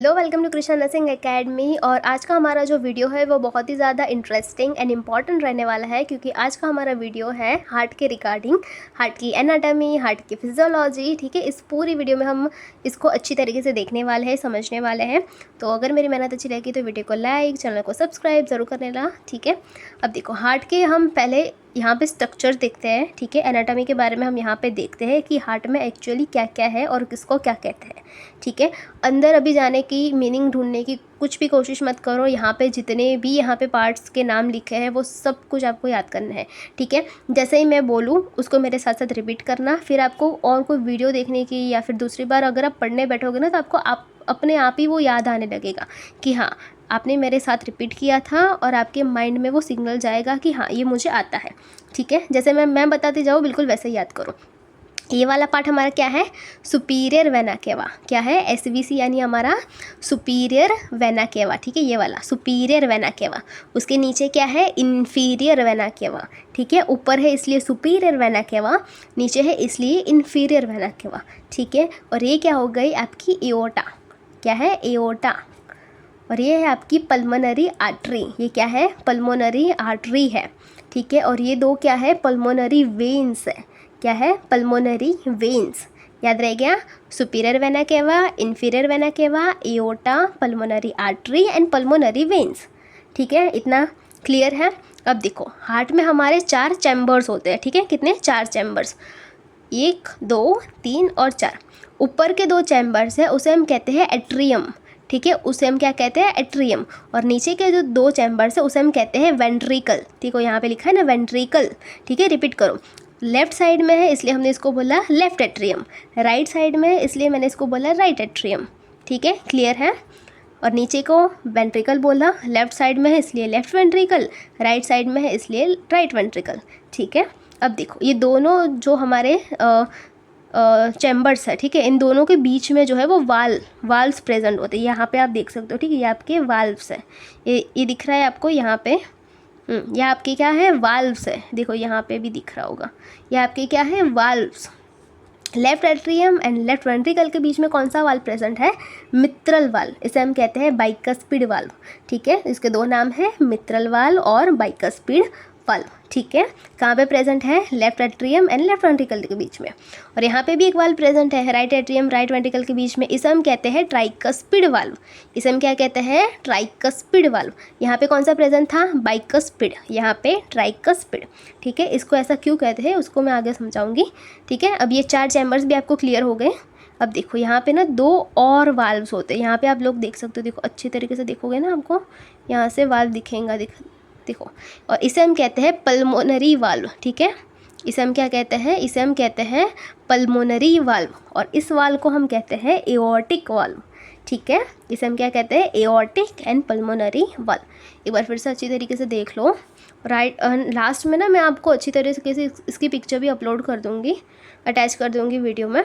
Hello, welcome to Krishna nursing academy. और आज का हमारा जो वीडियो है वो बहुत ही ज़्यादा इंटरेस्टिंग एंड इम्पॉर्टेंट रहने वाला है, क्योंकि आज का हमारा वीडियो है हार्ट के रिगार्डिंग, हार्ट की एनाटॉमी, हार्ट की फिजियोलॉजी। ठीक है, इस पूरी वीडियो में हम इसको अच्छी तरीके से देखने वाले हैं, समझने वाले हैं। तो अगर मेरी मेहनत अच्छी रहेगी तो वीडियो को लाइक, चैनल को सब्सक्राइब ज़रूर करने ला। ठीक है, अब देखो हार्ट के हम पहले यहाँ पे स्ट्रक्चर देखते हैं। ठीक है, एनाटॉमी के बारे में हम यहाँ पे देखते हैं कि हार्ट में एक्चुअली क्या क्या है और किसको क्या कहते हैं। ठीक है, अंदर अभी जाने की, मीनिंग ढूंढने की कुछ भी कोशिश मत करो। यहाँ पे जितने भी यहाँ पे पार्ट्स के नाम लिखे हैं वो सब कुछ आपको याद करना है। ठीक है, जैसे ही मैं बोलूँ उसको मेरे साथ साथ रिपीट करना। फिर आपको और कोई वीडियो देखने की या फिर दूसरी बार अगर आप पढ़ने बैठोगे ना तो आपको अपने आप ही वो याद आने लगेगा कि हाँ, आपने मेरे साथ रिपीट किया था और आपके माइंड में वो सिग्नल जाएगा कि हाँ, ये मुझे आता है। ठीक है, जैसे मैं बताती जाऊँ बिल्कुल वैसे ही याद करो। ये वाला पार्ट हमारा क्या है? सुपीरियर वेना केवा। क्या है? एसवीसी यानी हमारा सुपीरियर वेना केवा। ठीक है, ये वाला सुपीरियर वेना केवा। उसके नीचे क्या है? इन्फीरियर वेना केवा। ठीक है, ऊपर है इसलिए सुपीरियर वेना केवा, नीचे है इसलिए इन्फीरियर वेना केवा। ठीक है, और ये क्या हो गई? आपकी एओर्टा। क्या है? एओर्टा। और ये है आपकी पल्मोनरी आर्टरी। ये क्या है? पल्मोनरी आर्टरी है। ठीक है, और ये दो क्या है? पल्मोनरी वेन्स है। क्या है? Pulmonary veins. याद रह गया? Superior vena cava, inferior vena cava, aorta, pulmonary artery and pulmonary veins. ठीक है, इतना क्लियर है? अब देखो, हार्ट में हमारे 4 चैम्बर्स होते हैं। ठीक है, कितने? 4 चैम्बर्स। 1, 2, 3 और 4। ऊपर के 2 चैम्बर्स है उसे हम कहते हैं एट्रियम। ठीक है, उसे हम क्या कहते हैं? एट्रियम। और नीचे के जो 2 चैम्बर्स है उसे हम कहते हैं वेंट्रिकल। ठीक है, यहाँ पे लिखा है ना वेंट्रिकल। ठीक है, रिपीट करो। लेफ्ट साइड में है इसलिए हमने इसको बोला लेफ्ट एट्रियम, राइट साइड में है इसलिए मैंने इसको बोला राइट एट्रियम। ठीक है, क्लियर है? और नीचे को वेंट्रिकल बोला, लेफ्ट साइड में है इसलिए लेफ्ट वेंट्रिकल, राइट साइड में है इसलिए राइट वेंट्रिकल। ठीक है, अब देखो ये दोनों जो हमारे चैम्बर्स है, ठीक है, इन दोनों के बीच में जो है वो वाल्व्स प्रेजेंट होते हैं। यहाँ पे आप देख सकते हो। ठीक है, ये आपके वाल्व्स है। ये दिख रहा है आपको यहाँ पे? ये आपके क्या है? वाल्व्स है। देखो यहाँ पे भी दिख रहा होगा, ये आपके क्या है? Valves. Left atrium and left ventricle के बीच में कौन सा वाल्व प्रेजेंट है? मित्रल वाल्व। इसे हम कहते हैं बाइकस्पिड वाल्व। ठीक है, इसके 2 नाम है, मित्रल वाल्व और बाइकस्पिड वाल्व। ठीक है, कहाँ पे प्रेजेंट है? Left atrium and left ventricle के बीच में। और यहाँ पे भी एक वाल्व प्रेजेंट है, राइट एट्रियम राइट वेंट्रिकल के बीच में। इसे हम कहते हैं ट्राइकस्पिड वाल्व। इसे हम क्या कहते हैं? Tricuspid valve. यहाँ पे कौन सा प्रेजेंट था? बाइकस्पिड, यहाँ पे ट्राइकस्पिड। ठीक है, इसको ऐसा क्यों कहते हैं उसको मैं आगे समझाऊंगी। ठीक है, अब ये 4 चैम्बर्स भी आपको क्लियर हो गए। अब देखो यहाँ पे ना 2 और वाल्व्स होते हैं। यहाँ पे आप लोग देख सकते हो। देखो अच्छी तरीके से देखोगे ना, आपको यहाँ से वाल्व दिखेगा। देखो, और इसे हम कहते हैं पल्मोनरी वाल्व। ठीक है, इसे हम क्या कहते हैं? इसे हम कहते हैं पल्मोनरी वाल्व। और इस वाल्व को हम कहते हैं एओर्टिक वाल्व। ठीक है, इसे हम क्या कहते हैं? Aortic and pulmonary valve. एक बार फिर से अच्छी तरीके से देख लो। राइट, लास्ट में ना मैं आपको अच्छी तरीके से इसकी पिक्चर भी अपलोड कर दूँगी, अटैच कर दूँगी वीडियो में,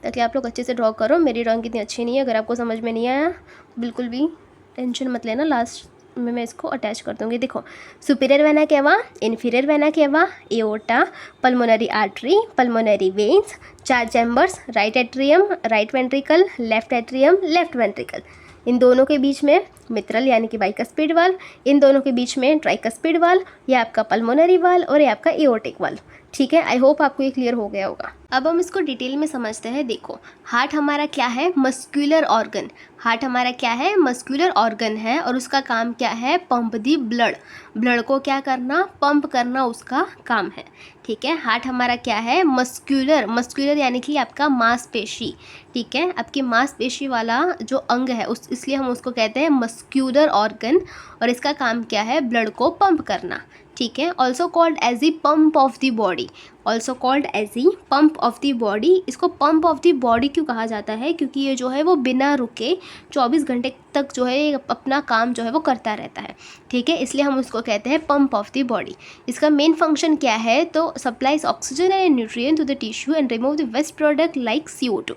ताकि आप लोग अच्छे से ड्रॉ करो। मेरी ड्राइंग इतनी अच्छी नहीं है, अगर आपको समझ में नहीं आया बिल्कुल भी टेंशन मत लेना, लास्ट में मैं इसको अटैच कर दूँगी। देखो, superior vena cava, inferior vena cava, aorta, pulmonary artery, pulmonary veins, 4 chambers, right atrium right ventricle, left atrium left ventricle. इन दोनों के बीच में मित्रल यानी कि बाइकस्पिड वाल्व, इन दोनों के बीच में ट्राइकस्पिड वाल्व, ये आपका पल्मोनरी वाल्व और ये आपका एओर्टिक वाल्व। ठीक है, आई होप आपको ये क्लियर हो गया होगा। अब हम इसको डिटेल में समझते हैं। देखो, हार्ट हमारा क्या है? Muscular organ. हार्ट हमारा क्या है? मस्कुलर ऑर्गन है, और उसका काम क्या है? Pump the blood. ब्लड को क्या करना? पंप करना उसका काम है। ठीक है, हार्ट हमारा क्या है? मस्कुलर। मस्कुलर यानी कि आपका मांसपेशी। ठीक है, आपकी मांसपेशी वाला जो अंग है उस इसलिए हम उसको कहते हैं मस्कुलर ऑर्गन, और इसका काम क्या है? ब्लड को पंप करना। ठीक है, also called as a pump of the body. Also called as a pump of the body. इसको पंप ऑफ द बॉडी क्यों कहा जाता है? क्योंकि ये जो है वो बिना रुके 24 घंटे तक जो है अपना काम जो है वो करता रहता है। ठीक है, इसलिए हम उसको कहते हैं पंप ऑफ द बॉडी। इसका मेन फंक्शन क्या है? तो supplies oxygen and nutrient to the tissue and remove the waste product like CO2।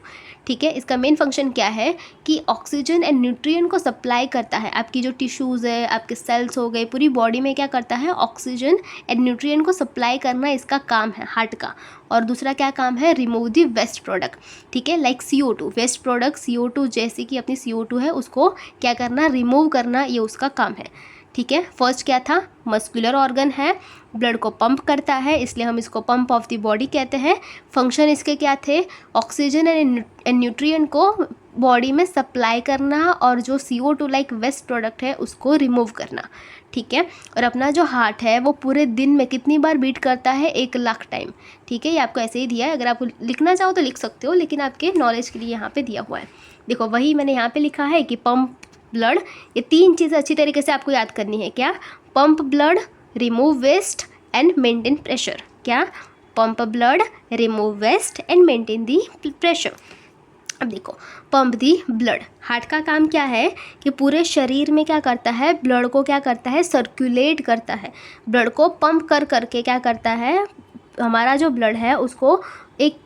ठीक है, इसका मेन फंक्शन क्या है? कि ऑक्सीजन एंड न्यूट्रिएंट को सप्लाई करता है। आपकी जो टिश्यूज़ है, आपके सेल्स हो गए, पूरी बॉडी में क्या करता है? ऑक्सीजन एंड न्यूट्रिएंट को सप्लाई करना इसका काम है। हार्ट का, और दूसरा क्या काम है, रिमूव द वेस्ट प्रोडक्ट, ठीक है, like CO2, waste product CO2 जैसे कि अपनी CO2 है उसको क्या करना, रिमूव करना, ये उसका काम है, ठीक है। फर्स्ट क्या था, मस्कुलर ऑर्गन है, ब्लड को पंप करता है, इसलिए हम इसको पंप ऑफ द बॉडी कहते हैं। फंक्शन इसके क्या थे, ऑक्सीजन एंड न्यूट्रिएंट को बॉडी में सप्लाई करना और जो CO2 लाइक वेस्ट प्रोडक्ट है उसको रिमूव करना, ठीक है। और अपना जो हार्ट है वो पूरे दिन में कितनी बार बीट करता है, 1,00,000 टाइम, ठीक है। ये आपको ऐसे ही दिया है, अगर आपको लिखना चाहो तो लिख सकते हो, लेकिन आपके नॉलेज के लिए यहाँ पे दिया हुआ है। देखो वही मैंने यहाँ पे लिखा है कि पंप ब्लड, ये 3 चीज़ें अच्छी तरीके से आपको याद करनी है। क्या, pump blood, remove waste and maintain pressure. क्या, pump blood, remove waste and maintain the pressure. अब देखो, पंप दी ब्लड, हार्ट का काम क्या है कि पूरे शरीर में क्या करता है, ब्लड को क्या करता है, सर्कुलेट करता है, ब्लड को पंप कर करके क्या करता है, हमारा जो ब्लड है उसको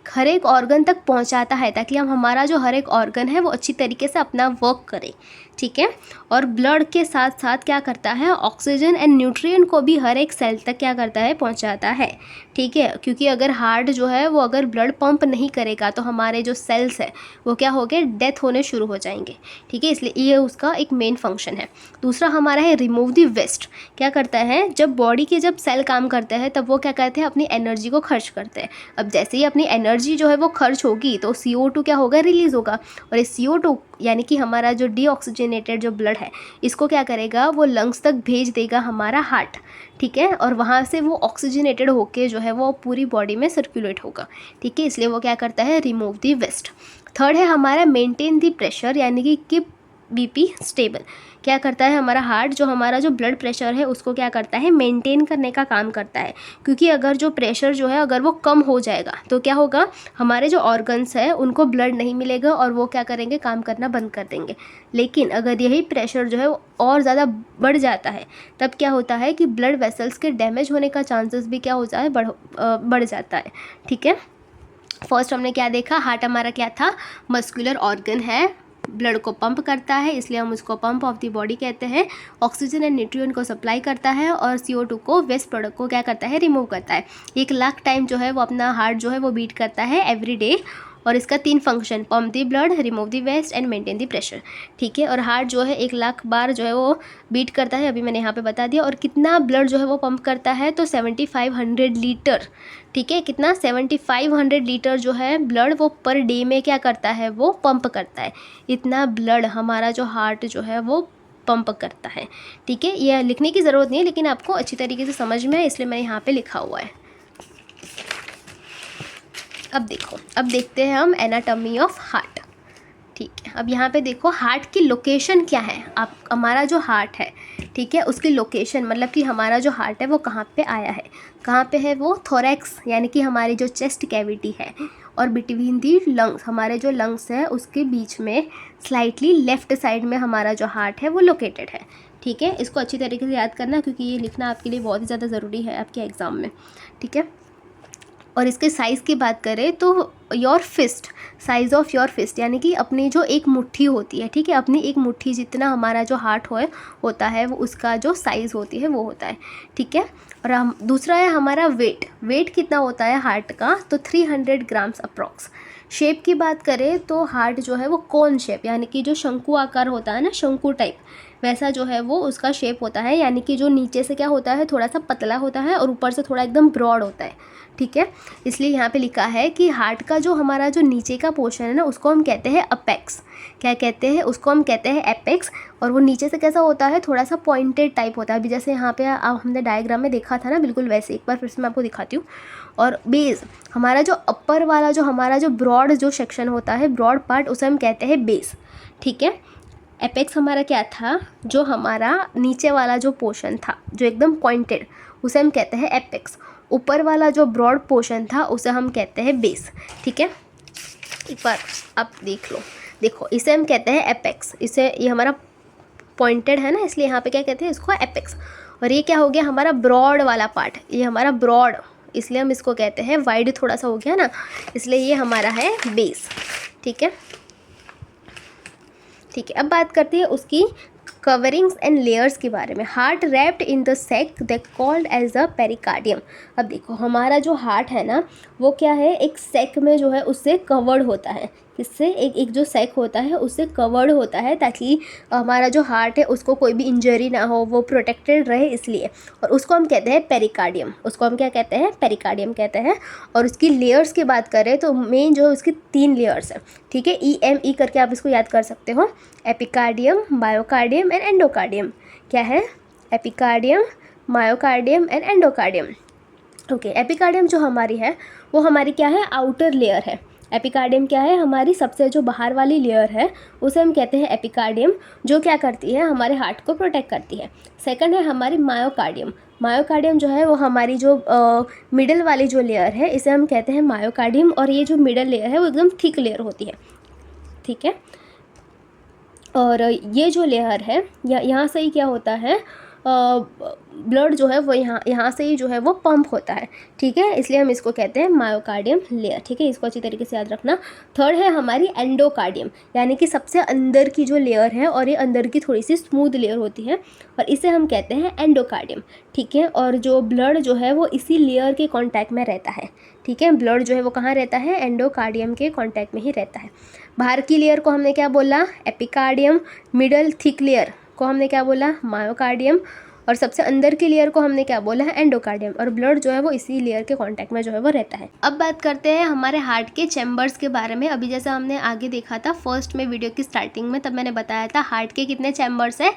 हर एक ऑर्गन तक पहुंचाता है, ताकि हम हमारा जो हर एक ऑर्गन है वो अच्छी तरीके से अपना वर्क करे, ठीक है। और ब्लड के साथ साथ क्या करता है, ऑक्सीजन एंड न्यूट्रिएंट को भी हर एक सेल तक क्या करता है, पहुंचाता है, ठीक है। क्योंकि अगर हार्ट जो है वो अगर ब्लड पंप नहीं करेगा तो हमारे जो सेल्स है वो क्या हो गए, डेथ होने शुरू हो जाएंगे, ठीक है। इसलिए ये उसका एक मेन फंक्शन है। दूसरा हमारा है रिमूव द वेस्ट। क्या करता है, जब बॉडी के जब सेल काम करते हैं तब वो क्या करते हैं, अपनी एनर्जी को खर्च करते हैं। अब जैसे ही अपनी एनर्जी जो है वो खर्च होगी तो CO2 क्या होगा, रिलीज़ होगा, और इस CO2 यानी कि हमारा जो डीऑक्सीजनेटेड जो ब्लड है इसको क्या करेगा, वो लंग्स तक भेज देगा हमारा हार्ट, ठीक है। और वहाँ से वो ऑक्सीजनेटेड होके जो है वो पूरी बॉडी में सर्कुलेट होगा, ठीक है। इसलिए वो क्या करता है, रिमूव दी वेस्ट। थर्ड है हमारा मेंटेन दी प्रेशर, यानी कि कीप BP स्टेबल। क्या करता है हमारा हार्ट, जो हमारा जो ब्लड प्रेशर है उसको क्या करता है, मेंटेन करने का काम करता है। क्योंकि अगर जो प्रेशर जो है अगर वो कम हो जाएगा तो क्या होगा, हमारे जो ऑर्गन्स है उनको ब्लड नहीं मिलेगा और वो क्या करेंगे, काम करना बंद कर देंगे। लेकिन अगर यही प्रेशर जो है वो और ज़्यादा बढ़ जाता है तब क्या होता है कि ब्लड वेसल्स के डैमेज होने का चांसेस भी क्या होता है, बढ़ जाता है, ठीक है। फर्स्ट हमने क्या देखा, हार्ट हमारा क्या था, मस्कुलर ऑर्गन है, ब्लड को पंप करता है, इसलिए हम उसको पंप ऑफ द बॉडी कहते हैं। ऑक्सीजन एंड न्यूट्रिएंट को सप्लाई करता है और CO2 को, वेस्ट प्रोडक्ट को क्या करता है, रिमूव करता है। 1,00,000 टाइम जो है वो अपना हार्ट जो है वो बीट करता है एवरी डे, और इसका 3 function, pump the blood, remove the waste and maintain the pressure, ठीक है। और हार्ट जो है 1,00,000 बार जो है वो बीट करता है, अभी मैंने यहाँ पे बता दिया। और कितना ब्लड जो है वो पंप करता है, तो 7,500 लीटर, ठीक है। कितना, 7,500 लीटर जो है ब्लड वो पर डे में क्या करता है, वो पंप करता है। इतना ब्लड हमारा जो हार्ट जो है वो पंप करता है, ठीक है। यह लिखने की ज़रूरत नहीं है, लेकिन आपको अच्छी तरीके से समझ में है इसलिए मैंने यहाँ पे लिखा हुआ है। अब देखो, अब देखते हैं हम एनाटॉमी ऑफ हार्ट, ठीक है। अब यहाँ पे देखो हार्ट की लोकेशन क्या है, आप हमारा जो हार्ट है, ठीक है, उसकी लोकेशन मतलब कि हमारा जो हार्ट है वो कहाँ पे आया है, कहाँ पे है वो, थोरैक्स यानी कि हमारी जो चेस्ट कैविटी है, और बिटवीन दी लंग्स, हमारे जो लंग्स है उसके बीच में स्लाइटली लेफ्ट साइड में हमारा जो हार्ट है वो लोकेटेड है, ठीक है। इसको अच्छी तरीके से याद करना क्योंकि ये लिखना आपके लिए बहुत ही ज़्यादा ज़रूरी है आपके एग्ज़ाम में, ठीक है। और इसके साइज़ की बात करें तो your fist, size of your fist यानी कि अपनी जो एक मुट्ठी होती है, ठीक है, अपनी एक मुट्ठी जितना हमारा जो हार्ट होता है वो उसका जो साइज़ होती है वो होता है, ठीक है। और हम दूसरा है हमारा वेट, वेट कितना होता है हार्ट का, तो 300 ग्राम्स अप्रॉक्स। शेप की बात करें तो हार्ट जो है वो कोन शेप यानी कि जो शंकु आकार होता है ना, शंकु टाइप, वैसा जो है वो उसका शेप होता है, यानी कि जो नीचे से क्या होता है, थोड़ा सा पतला होता है और ऊपर से थोड़ा एकदम ब्रॉड होता है, ठीक है। इसलिए यहाँ पे लिखा है कि हार्ट का जो हमारा जो नीचे का पोर्शन है ना उसको हम कहते हैं अपेक्स। क्या कहते हैं, उसको हम कहते हैं एपेक्स। और वो नीचे से कैसा होता है, थोड़ा सा पॉइंटेड टाइप होता है, अभी जैसे यहाँ पे हमने डायग्राम में देखा था ना, बिल्कुल वैसे। एक बार फिर से मैं आपको दिखाती हूँ। और बेस, हमारा जो अपर वाला जो हमारा जो ब्रॉड जो सेक्शन होता है, ब्रॉड पार्ट, उसे हम कहते हैं बेस, ठीक है। एपेक्स हमारा क्या था, जो हमारा नीचे वाला जो पोर्शन था जो एकदम पॉइंटेड, उसे हम कहते हैं एपेक्स। ऊपर वाला जो ब्रॉड पोर्शन था उसे हम कहते हैं बेस, ठीक है। एक बार आप देख लो, देखो इसे हम कहते हैं एपेक्स, इसे, ये हमारा पॉइंटेड है ना, इसलिए यहाँ पे क्या कहते हैं, इसको एपेक्स। और ये क्या हो गया, हमारा ब्रॉड वाला पार्ट, ये हमारा ब्रॉड, इसलिए हम इसको कहते हैं, वाइड थोड़ा सा हो गया ना, इसलिए ये हमारा है बेस, ठीक है। ठीक है, अब बात करते हैं उसकी कवरिंग्स एंड लेयर्स के बारे में। Heart wrapped in the sac that called as the pericardium. अब देखो हमारा जो हार्ट है ना वो क्या है, एक सैक में जो है उससे कवर्ड होता है। किससे? एक जो सैक होता है उससे कवर्ड होता है, ताकि हमारा जो हार्ट है उसको कोई भी इंजरी ना हो, वो प्रोटेक्टेड रहे इसलिए। और उसको हम कहते हैं पेरिकार्डियम। उसको हम क्या कहते हैं? पेरिकार्डियम कहते हैं। और उसकी लेयर्स की बात करें तो मेन जो है उसकी 3 लेयर्स है, ठीक है। EME करके आप इसको याद कर सकते हो। Epicardium, myocardium and endocardium. क्या है? Epicardium, myocardium and endocardium. Okay, epicardium जो हमारी है वो हमारी क्या है? आउटर लेयर है। एपिकार्डियम क्या है? हमारी सबसे जो बाहर वाली लेयर है उसे हम कहते हैं एपिकार्डियम, जो क्या करती है? हमारे हार्ट को प्रोटेक्ट करती है। सेकंड है हमारी मायोकार्डियम। मायोकार्डियम जो है वो हमारी जो मिडल वाली जो लेयर है इसे हम कहते हैं मायोकार्डियम। और ये जो मिडल लेयर है वो एकदम थिक लेयर होती है, ठीक है। और ये जो लेयर है यहाँ से ही क्या होता है, ब्लड जो है वो यहाँ से ही जो है वो पंप होता है, ठीक है। इसलिए हम इसको कहते हैं मायोकार्डियम लेयर, ठीक है। इसको अच्छी तरीके से याद रखना। थर्ड है हमारी एंडोकार्डियम, यानी कि सबसे अंदर की जो लेयर है, और ये अंदर की थोड़ी सी स्मूथ लेयर होती है और इसे हम कहते हैं एंडोकार्डियम, ठीक है। और जो ब्लड जो है वो इसी लेयर के कॉन्टैक्ट में रहता है, ठीक है। ब्लड जो है वो कहाँ रहता है? एंडोकार्डियम के कॉन्टैक्ट में ही रहता है। बाहर की लेयर को हमने क्या बोला? एपिकार्डियम। मिडल थिक लेयर को हमने क्या बोला? मायोकार्डियम। और सबसे अंदर की लेयर को हमने क्या बोला है? एंडोकार्डियम। और ब्लड जो है वो इसी लेयर के कांटेक्ट में जो है वो रहता है। अब बात करते हैं हमारे हार्ट के चैम्बर्स के बारे में। अभी जैसा हमने आगे देखा था फर्स्ट में वीडियो की स्टार्टिंग में, तब मैंने बताया था हार्ट के कितने चैम्बर्स है?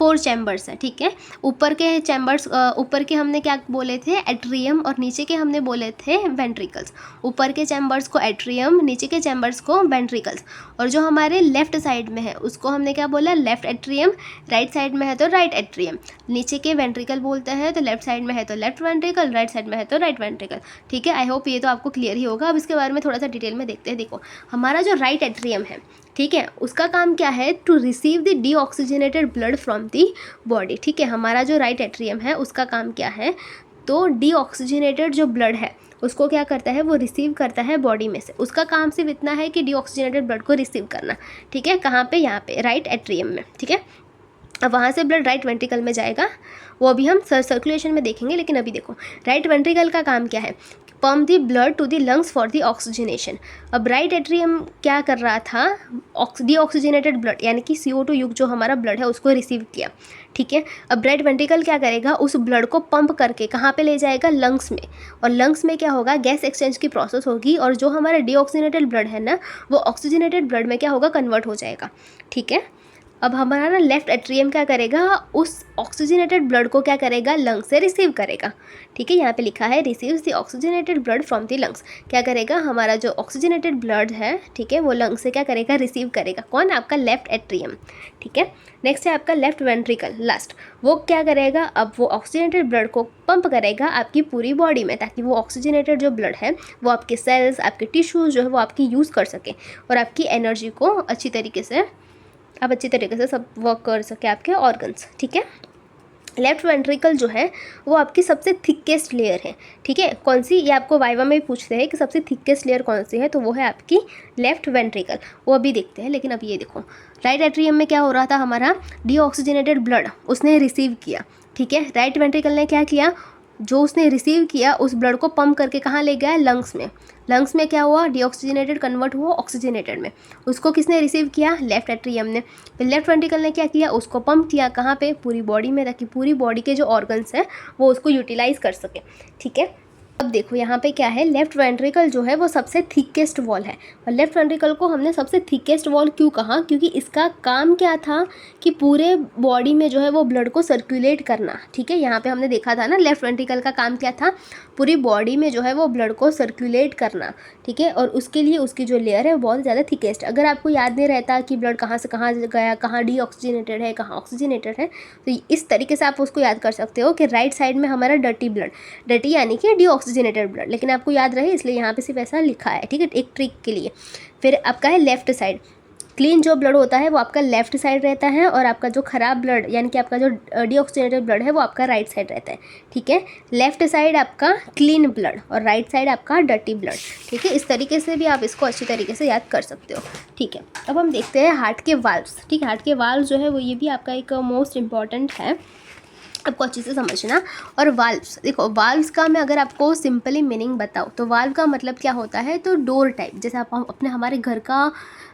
4 चैम्बर्स है, ठीक है। ऊपर के चैम्बर्स, ऊपर के हमने क्या बोले थे? एट्रियम। और नीचे के हमने बोले थे वेंट्रिकल्स। ऊपर के चैम्बर्स को एट्रियम, नीचे के चैम्बर्स को वेंट्रिकल्स। और जो हमारे लेफ्ट साइड में है उसको हमने क्या बोला? Left atrium. राइट साइड में है तो राइट एट्रियम। नीचे के वेंट्रिकल बोलते हैं, तो लेफ्ट साइड में है तो लेफ्ट वेंट्रिकल, राइट साइड में है तो राइट वेंट्रिकल, ठीक है। आई होप ये तो आपको क्लियर ही होगा। अब इसके बारे में थोड़ा सा डिटेल में देखते हैं। देखो हमारा जो राइट एट्रियम है, ठीक है, उसका काम क्या है? To receive the deoxygenated blood from the body, ठीक है। हमारा जो राइट एट्रियम है उसका काम क्या है? तो डीऑक्सीजनेटेड जो ब्लड है उसको क्या करता है? वो रिसीव करता है बॉडी में से। उसका काम सिर्फ इतना है कि डीऑक्सीजनेटेड ब्लड को रिसीव करना, ठीक है। कहाँ पे? यहाँ पे राइट एट्रियम में, ठीक है। अब वहाँ से ब्लड राइट वेंट्रिकल में जाएगा, वो अभी हम सर्कुलेशन में देखेंगे। लेकिन अभी देखो राइट वेंट्रिकल का काम क्या है? Pump the blood to the lungs for the oxygenation. अब राइट एट्रियम क्या कर रहा था? डीऑक्सीजनेटेड ब्लड यानी कि CO2 युक्त जो हमारा ब्लड है उसको रिसीव किया, ठीक है। अब राइट वेंट्रिकल क्या करेगा? उस ब्लड को पंप करके कहाँ पे ले जाएगा? लंग्स में। और लंग्स में क्या होगा? गैस एक्सचेंज की प्रोसेस होगी और जो हमारा डीऑक्सीजनेटेड ब्लड है ना वो ऑक्सीजनेटेड ब्लड में क्या होगा? कन्वर्ट हो जाएगा, ठीक है। अब हमारा ना लेफ्ट एट्रियम क्या करेगा? उस ऑक्सीजनेटेड ब्लड को क्या करेगा? लंग से रिसीव करेगा, ठीक है। यहाँ पे लिखा है receives the oxygenated blood from the lungs. क्या करेगा? हमारा जो ऑक्सीजनेटेड ब्लड है, ठीक है, वो लंग से क्या करेगा? रिसीव करेगा। कौन? आपका लेफ्ट एट्रियम, ठीक है। नेक्स्ट है आपका लेफ्ट वेंट्रिकल, लास्ट। वो क्या करेगा? अब वो ऑक्सीजनेटेड ब्लड को पंप करेगा आपकी पूरी बॉडी में, ताकि वो ऑक्सीजनेटेड जो ब्लड है वो आपके सेल्स, आपके टिश्यूज़ जो है वो आपकी यूज़ कर सके और आपकी एनर्जी को अच्छी तरीके से सब वर्क कर सके आपके ऑर्गन्स, ठीक है। लेफ्ट वेंट्रिकल जो है वो आपकी सबसे थिकेस्ट लेयर है, ठीक है। कौन सी? ये आपको वाइवा में भी पूछते हैं कि सबसे थिकेस्ट लेयर कौन सी है, तो वो है आपकी लेफ्ट वेंट्रिकल। वो अभी देखते हैं। लेकिन अब ये देखो राइट एट्रियम में क्या हो रहा था? हमारा डीऑक्सीजनेटेड ब्लड उसने रिसीव किया, ठीक है। राइट वेंट्रिकल ने क्या किया? जो उसने रिसीव किया उस ब्लड को पंप करके कहाँ ले गया? लंग्स में। लंग्स में क्या हुआ? डीऑक्सीजनेटेड कन्वर्ट हुआ ऑक्सीजनेटेड में। उसको किसने रिसीव किया? लेफ्ट एट्रियम ने। फिर लेफ्ट वेंट्रिकल ने क्या किया? उसको पंप किया कहाँ पे? पूरी बॉडी में, ताकि पूरी बॉडी के जो ऑर्गन्स हैं वो उसको यूटिलाइज कर सके, ठीक है। अब देखो यहाँ पे क्या है? लेफ्ट वेंट्रिकल जो है वो सबसे थिकेस्ट वॉल है। और लेफ्ट वेंट्रिकल को हमने सबसे थिकेस्ट वॉल क्यों कहा? क्योंकि इसका काम क्या था कि पूरे बॉडी में जो है वो ब्लड को सर्कुलेट करना, ठीक है। यहाँ पे हमने देखा था ना लेफ्ट वेंट्रिकल का काम क्या था? पूरी बॉडी में जो है वो ब्लड को सर्कुलेट करना, ठीक है। और उसके लिए उसकी जो लेयर है वो बहुत ज़्यादा थिकेस्ट। अगर आपको याद नहीं रहता कि ब्लड कहाँ से कहाँ गया, कहाँ डीऑक्सीजनेटेड है, कहाँ ऑक्सीजनेटेड है, तो इस तरीके से आप उसको याद कर सकते हो कि राइट साइड में हमारा डर्टी ब्लड, डर्टी यानी कि डीऑक्सीजनेटेड ब्लड, लेकिन आपको याद रहे इसलिए यहाँ पे सिर्फ ऐसा लिखा है, ठीक है, एक ट्रिक के लिए। फिर आपका है लेफ्ट साइड। क्लीन जो ब्लड होता है वो आपका लेफ्ट साइड रहता है, और आपका जो ख़राब ब्लड यानी कि आपका जो डीऑक्सीजनेटेड ब्लड है वो आपका राइट साइड रहता है, ठीक है। लेफ्ट साइड आपका क्लीन ब्लड और राइट साइड आपका डर्टी ब्लड, ठीक है। इस तरीके से भी आप इसको अच्छी तरीके से याद कर सकते हो, ठीक है। अब हम देखते हैं हार्ट के वाल्व्स, ठीक है। हार्ट के वाल्व्स जो है वो ये भी आपका एक मोस्ट इम्पॉर्टेंट है, आपको अच्छे से समझना। और वाल्व्स, देखो वाल्व्स का मैं अगर आपको सिंपली मीनिंग बताऊँ तो वाल्व का मतलब क्या होता है, तो डोर टाइप, जैसे आप अपने हमारे घर का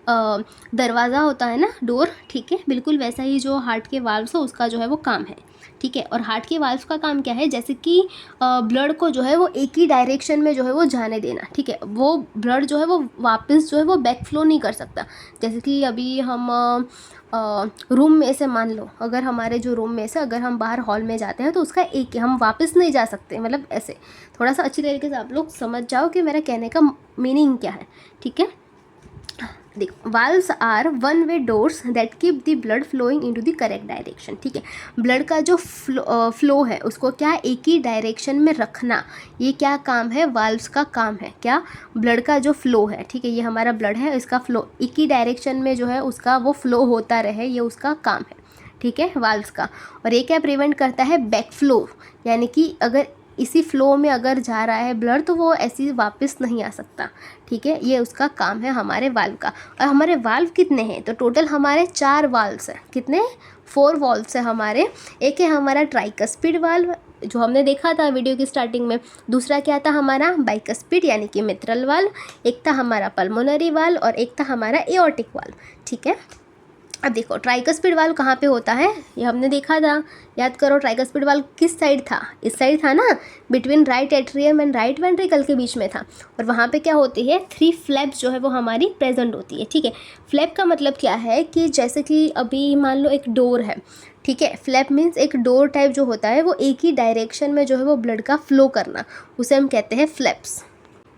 दरवाज़ा होता है ना, डोर, ठीक है, बिल्कुल वैसा ही जो हार्ट के वाल्व्स हो उसका जो है वो काम है, ठीक है। और हार्ट के वाल्व्स का काम क्या है, जैसे कि ब्लड को जो है वो एक ही डायरेक्शन में जो है वो जाने देना, ठीक है। वो ब्लड जो है वो वापस जो है वो बैक फ्लो नहीं कर सकता। जैसे कि अभी हम रूम में से मान लो, अगर हमारे जो रूम में से अगर हम बाहर हॉल में जाते हैं तो उसका एक हम वापस नहीं जा सकते, मतलब ऐसे थोड़ा सा अच्छी तरीके से आप लोग समझ जाओ कि मेरा कहने का मीनिंग क्या है, ठीक है। देखो valves are one way doors that keep the blood flowing into the correct direction, ठीक है। ब्लड का जो फ्लो है उसको क्या एक ही डायरेक्शन में रखना, ये क्या काम है, वाल्व्स का काम है। क्या, ब्लड का जो फ्लो है, ठीक है, ये हमारा ब्लड है, इसका फ्लो एक ही डायरेक्शन में जो है उसका वो फ्लो होता रहे, ये उसका काम है, ठीक है, वाल्व्स का। और ये क्या प्रिवेंट करता है, बैक फ्लो, यानी कि अगर इसी फ्लो में अगर जा रहा है ब्लड तो वो ऐसी वापस नहीं आ सकता, ठीक है। ये उसका काम है हमारे वाल्व का। और हमारे वाल्व कितने हैं, तो टोटल हमारे 4 वाल्व्स हैं, कितने, 4 वाल्व्स हैं हमारे। एक है हमारा ट्राइकस्पिड वाल्व जो हमने देखा था वीडियो की स्टार्टिंग में, दूसरा क्या था हमारा बाइकस्पिड यानी कि मित्रल वाल्व, एक था हमारा पल्मोनरी वाल्व और एक था हमारा एओर्टिक वाल्व, ठीक है। अब देखो ट्राइकस्पिड वाल्व कहाँ पे होता है, ये हमने देखा था, याद करो ट्राइकस्पिड वाल्व किस साइड था, इस साइड था ना, between right atrium and right ventricle के बीच में था। और वहाँ पे क्या होती है, 3 फ्लैप्स जो है वो हमारी प्रेजेंट होती है, ठीक है। फ्लैप का मतलब क्या है कि जैसे कि अभी मान लो एक डोर है, ठीक है, फ्लैप मीन्स एक डोर टाइप जो होता है वो एक ही डायरेक्शन में जो है वो ब्लड का फ्लो करना, उसे हम कहते हैं फ्लैप्स।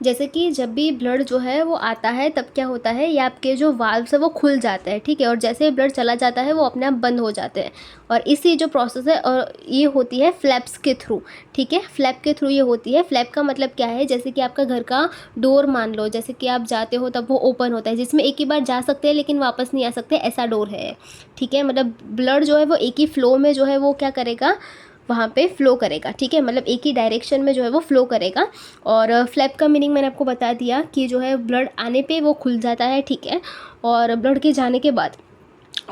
जैसे कि जब भी ब्लड जो है वो आता है तब क्या होता है, ये आपके जो वाल्व्स है वो खुल जाते हैं, ठीक है। और जैसे ही ब्लड चला जाता है वो अपने आप बंद हो जाते हैं, और इसी जो प्रोसेस है और ये होती है फ्लैप्स के थ्रू, ठीक है। फ्लैप के थ्रू ये होती है। फ्लैप का मतलब क्या है, जैसे कि आपका घर का डोर मान लो, जैसे कि आप जाते हो तब वो ओपन होता है, जिसमें एक ही बार जा सकते हैं लेकिन वापस नहीं आ सकते, ऐसा डोर है, ठीक है। मतलब ब्लड जो है वो एक ही फ्लो में जो है वो क्या करेगा, वहाँ पे फ्लो करेगा, ठीक है, मतलब एक ही डायरेक्शन में जो है वो फ्लो करेगा। और फ्लैप का मीनिंग मैंने आपको बता दिया कि जो है ब्लड आने पे वो खुल जाता है, ठीक है, और ब्लड के जाने के बाद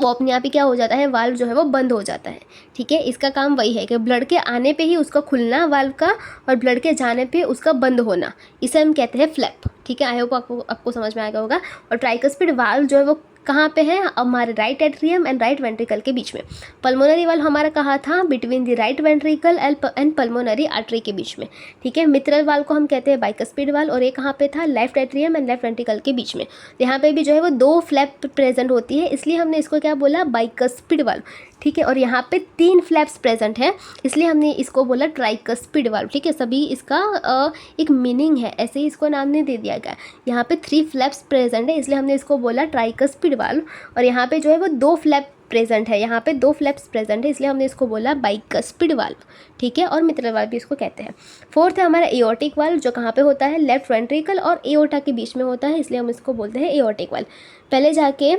वो अपने आप ही क्या हो जाता है, वाल्व जो है वो बंद हो जाता है, ठीक है। इसका काम वही है कि ब्लड के आने पे ही उसका खुलना वाल्व का, और ब्लड के जाने पे उसका बंद होना, इसे हम कहते हैं फ्लैप, ठीक है। आई होप आपको समझ में आएगा होगा। और ट्राइकस्पिड वाल्व जो है वो कहाँ पे है, हमारे right atrium and right ventricle के बीच में। पल्मोनरी वाल्व हमारा कहाँ था, between the right ventricle and pulmonary artery के बीच में, ठीक है। मित्रल वाल्व को हम कहते हैं बाइकस्पिड वाल्व, और ये कहाँ पे था, left atrium and left ventricle के बीच में। यहाँ पे भी जो है वो 2 फ्लैप प्रेजेंट होती है, इसलिए हमने इसको क्या बोला, बाइकस्पिड वाल्व, ठीक है। और यहाँ पे 3 फ्लैप्स प्रेजेंट है, इसलिए हमने इसको बोला ट्राइकस्पिड वाल्व, ठीक है। सभी इसका एक मीनिंग है, ऐसे ही इसको नाम नहीं दे दिया गया। यहाँ पे 3 फ्लैप्स प्रेजेंट है, इसलिए हमने इसको बोला ट्राइकस्पिड वाल्व। और यहाँ पे जो है वो 2 फ्लैप प्रेजेंट है, यहाँ पे 2 फ्लैप्स प्रेजेंट है, इसलिए हमने इसको बोला बाइकस्पिड वाल्व, ठीक है। और मित्रल वाल्व भी इसको कहते हैं। 4th है हमारा एओर्टिक वाल्व, जो कहाँ पे होता है, लेफ्ट वेंट्रिकल और एओर्टा के बीच में होता है, इसलिए हम इसको बोलते हैं एओर्टिक वाल्व। पहले जाके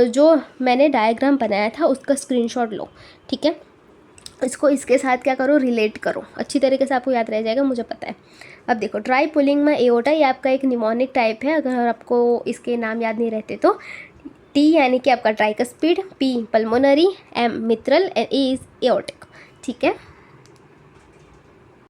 जो मैंने डायग्राम बनाया था उसका स्क्रीनशॉट लो, ठीक है। इसको इसके साथ क्या करो, रिलेट करो, अच्छी तरीके से आपको याद रह जाएगा, मुझे पता है। अब देखो ट्राई पुलिंग में एओर्टा, ये आपका एक निमोनिक टाइप है, अगर आपको इसके नाम याद नहीं रहते तो। टी यानी कि आपका tricuspid, P pulmonary, M mitral and A is aortic, ठीक है।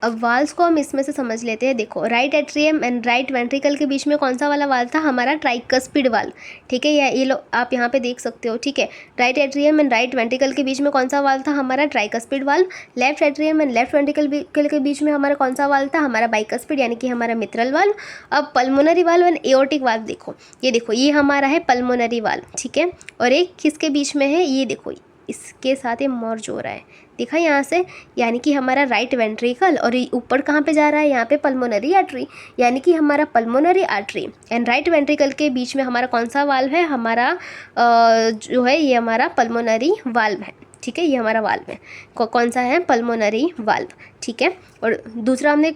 अब वाल्व्स को हम इसमें से समझ लेते हैं। देखो right atrium and right ventricle के बीच में कौन सा वाला वाल्व था, हमारा ट्राइकस्पिड वाल्व, ठीक है। ये लो आप यहाँ पे देख सकते हो, ठीक है। Right atrium and right ventricle के बीच में कौन सा वाल्व था, हमारा tricuspid valve. Left atrium and left ventricle के बीच में हमारा कौन सा वाल्व था, हमारा बाइकस्पिड यानी कि हमारा मित्रल वाल्व। अब pulmonary valve and aortic valve देखो, ये हमारा है पल्मोनरी वाल्व, ठीक है। और एक किसके बीच में है, ये देखो इसके साथ ये मर्ज हो रहा है, दिखा यहाँ से, यानी कि हमारा राइट वेंट्रिकल, और ऊपर कहाँ पे जा रहा है, यहाँ पे पल्मोनरी आर्टरी, यानी कि हमारा pulmonary artery and right ventricle के बीच में हमारा कौन सा वाल्व है, हमारा जो है ये हमारा पल्मोनरी वाल्व है, ठीक है। ये हमारा वाल्व है, कौन सा है, पल्मोनरी वाल्व, ठीक है। और दूसरा हमने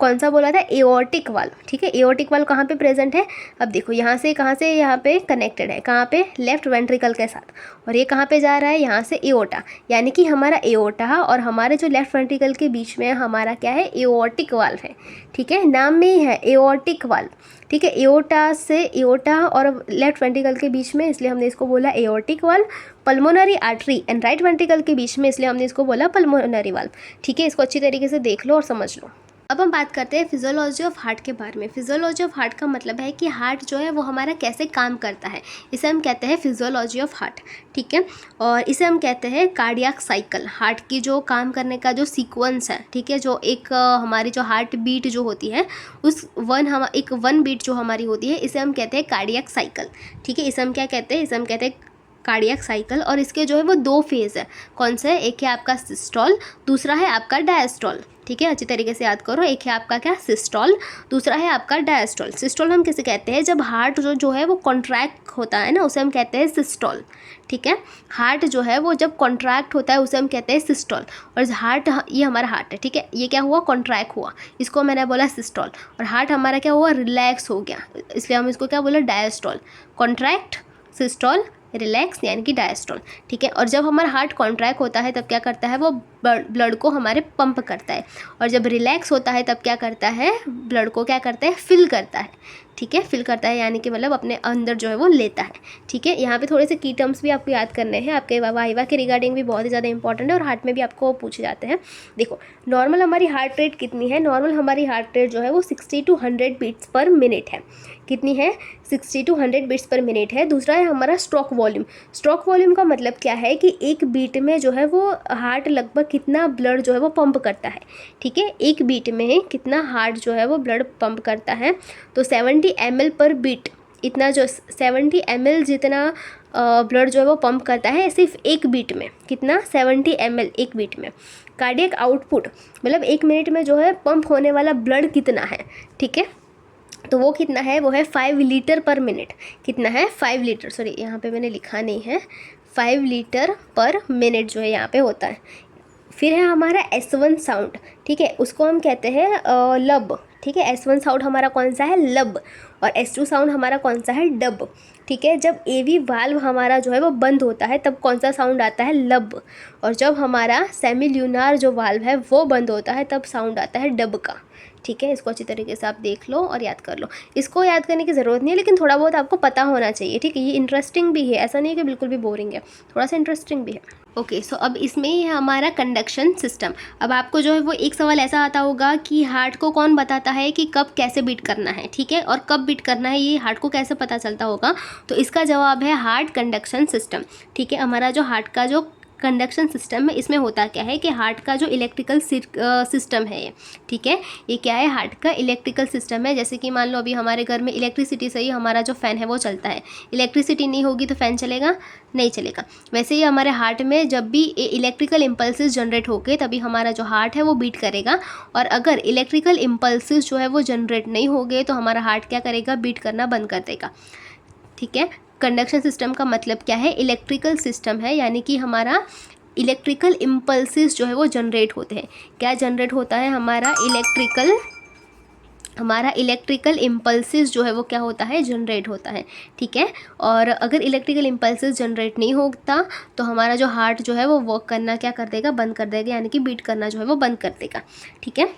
कौन सा बोला था, एओर्टिक वाल्व, ठीक है। एओर्टिक वाल्व कहाँ पे प्रेजेंट है, अब देखो यहाँ से कहाँ से यहाँ पे कनेक्टेड है, कहाँ पे, लेफ्ट वेंट्रिकल के साथ, और ये कहाँ पे जा रहा है, यहाँ से एओर्टा, यानी कि हमारा एओर्टा और हमारे जो लेफ्ट वेंट्रिकल के बीच में हमारा क्या है, एओर्टिक वाल्व है, ठीक है, नाम में ही है एओर्टिक वाल्व, ठीक है। एओर्टा से, एओर्टा और लेफ्ट वेंट्रिकल के बीच में, इसलिए हमने इसको बोला aortic valve. Pulmonary artery and right ventricle के बीच में, इसलिए हमने इसको बोला पल्मोनरी वाल्व, ठीक है। इसको अच्छी तरीके से देख लो और समझ लो। अब हम बात करते हैं फिजियोलॉजी ऑफ हार्ट के बारे में। फिजियोलॉजी ऑफ हार्ट का मतलब है कि हार्ट जो है वो हमारा कैसे काम करता है, इसे हम कहते हैं फिजियोलॉजी ऑफ हार्ट, ठीक है। और इसे हम कहते हैं कार्डियक साइकिल, हार्ट की जो काम करने का जो सीक्वेंस है, ठीक है, जो एक हमारी जो हार्ट बीट जो होती है, उस एक वन बीट जो हमारी होती है, इसे हम कहते हैं कार्डियक साइकिल, ठीक है। इसे हम क्या कहते हैं, इसे हम कहते हैं कार्डियक साइकिल। और इसके जो है वो 2 फेज़ है, कौन सा है, एक है आपका सिस्टोल, दूसरा है आपका डायस्टोल, ठीक है, अच्छी तरीके से याद करो। एक है आपका क्या, सिस्टोल, दूसरा है आपका डायस्टोल। सिस्टोल हम किसे कहते हैं, जब हार्ट जो है वो कॉन्ट्रैक्ट होता है ना, उसे हम कहते हैं सिस्टोल, ठीक है। हार्ट जो है वो जब कॉन्ट्रैक्ट होता है उसे हम कहते हैं सिस्टोल। और हार्ट, ये हमारा हार्ट है, ठीक है, ये क्या हुआ, कॉन्ट्रैक्ट हुआ, इसको मैंने बोला सिस्टोल। और हार्ट हमारा क्या हुआ, रिलैक्स हो गया, इसलिए हम इसको क्या बोला, डायस्टोल। कॉन्ट्रैक्ट, सिस्टोल, रिलैक्स, यानी कि डायस्टोल, ठीक है। और जब हमारा हार्ट कॉन्ट्रैक्ट होता है तब क्या करता है, वो ब्लड को हमारे पंप करता है, और जब रिलैक्स होता है तब क्या करता है, ब्लड को क्या करता है, फिल करता है, ठीक है, फिल करता है, यानी कि मतलब अपने अंदर जो है वो लेता है, ठीक है। यहाँ पे थोड़े से की टर्म्स भी आपको याद करने हैं, आपके वाइवा के रिगार्डिंग भी बहुत ही ज़्यादा इंपॉर्टेंट है, और हार्ट में भी आपको पूछे जाते हैं। देखो नॉर्मल हमारी हार्ट रेट कितनी है, नॉर्मल हमारी हार्ट रेट जो है वो 60 to 100 बीट्स पर मिनट है, कितनी है, 60 to 100 बीट्स पर मिनट है। दूसरा है हमारा स्ट्रोक वॉल्यूम। स्ट्रोक वॉल्यूम का मतलब क्या है कि एक बीट में जो है वो हार्ट लगभग कितना ब्लड जो है वो पंप करता है, ठीक है, एक बीट में कितना हार्ट जो है वो ब्लड पंप करता है, तो 70 ml पर बीट, इतना जो 70 ml जितना ब्लड जो है वो पंप करता है सिर्फ एक बीट में, कितना, 70 ml एक बीट में। कार्डियक आउटपुट मतलब एक मिनट में जो है पंप होने वाला ब्लड कितना है, ठीक है, तो वो कितना है, वो है 5 लीटर पर मिनट, कितना है, 5 लीटर, सॉरी यहाँ पे मैंने लिखा नहीं है, 5 लीटर पर मिनट जो है यहाँ पे होता है। फिर है हमारा S1 साउंड, ठीक है, उसको हम कहते हैं लब, ठीक है। S1 साउंड हमारा कौन सा है, लब, और S2 साउंड हमारा कौन सा है, डब, ठीक है। जब AV वाल्व हमारा जो है वो बंद होता है तब कौन सा साउंड आता है, लब, और जब हमारा सेमिल्यूनार जो वाल्व है वो बंद होता है तब साउंड आता है डब का, ठीक है। इसको अच्छी तरीके से आप देख लो और याद कर लो। इसको याद करने की ज़रूरत नहीं है, लेकिन थोड़ा बहुत आपको पता होना चाहिए, ठीक है। ये इंटरेस्टिंग भी है, ऐसा नहीं है कि बिल्कुल भी बोरिंग है, थोड़ा सा इंटरेस्टिंग भी है। ओके सो अब इसमें ही है हमारा कंडक्शन सिस्टम। अब आपको जो है वो एक सवाल ऐसा आता होगा कि हार्ट को कौन बताता है कि कब कैसे बीट करना है, ठीक है, और कब बीट करना है, ये हार्ट को कैसे पता चलता होगा, तो इसका जवाब है हार्ट कंडक्शन सिस्टम, ठीक है। हमारा जो हार्ट का जो कंडक्शन सिस्टम है, इसमें होता क्या है कि हार्ट का जो इलेक्ट्रिकल सिस्टम है ये, ठीक है, ये क्या है, हार्ट का इलेक्ट्रिकल सिस्टम है। जैसे कि मान लो अभी हमारे घर में इलेक्ट्रिसिटी से ही हमारा जो फ़ैन है वो चलता है, इलेक्ट्रिसिटी नहीं होगी तो फ़ैन चलेगा, नहीं चलेगा। वैसे ही हमारे हार्ट में जब भी इलेक्ट्रिकल इम्पल्सेस जनरेट होके तभी हमारा जो हार्ट है वो बीट करेगा, और अगर इलेक्ट्रिकल इम्पल्सेस जो है वो जनरेट नहीं हो गए तो हमारा हार्ट क्या करेगा, बीट करना बंद कर देगा, ठीक है। कंडक्शन सिस्टम का मतलब क्या है, इलेक्ट्रिकल सिस्टम है, यानी कि हमारा इलेक्ट्रिकल इम्पल्सेस जो है वो जनरेट होते हैं। क्या जनरेट होता है, हमारा इलेक्ट्रिकल इम्पल्सेस जो है वो क्या होता है, जनरेट होता है, ठीक है। और अगर इलेक्ट्रिकल इम्पल्सेस जनरेट नहीं होता तो हमारा जो हार्ट जो है वो वर्क करना क्या कर देगा, बंद कर देगा, यानी कि बीट करना जो है वो बंद कर देगा, ठीक है।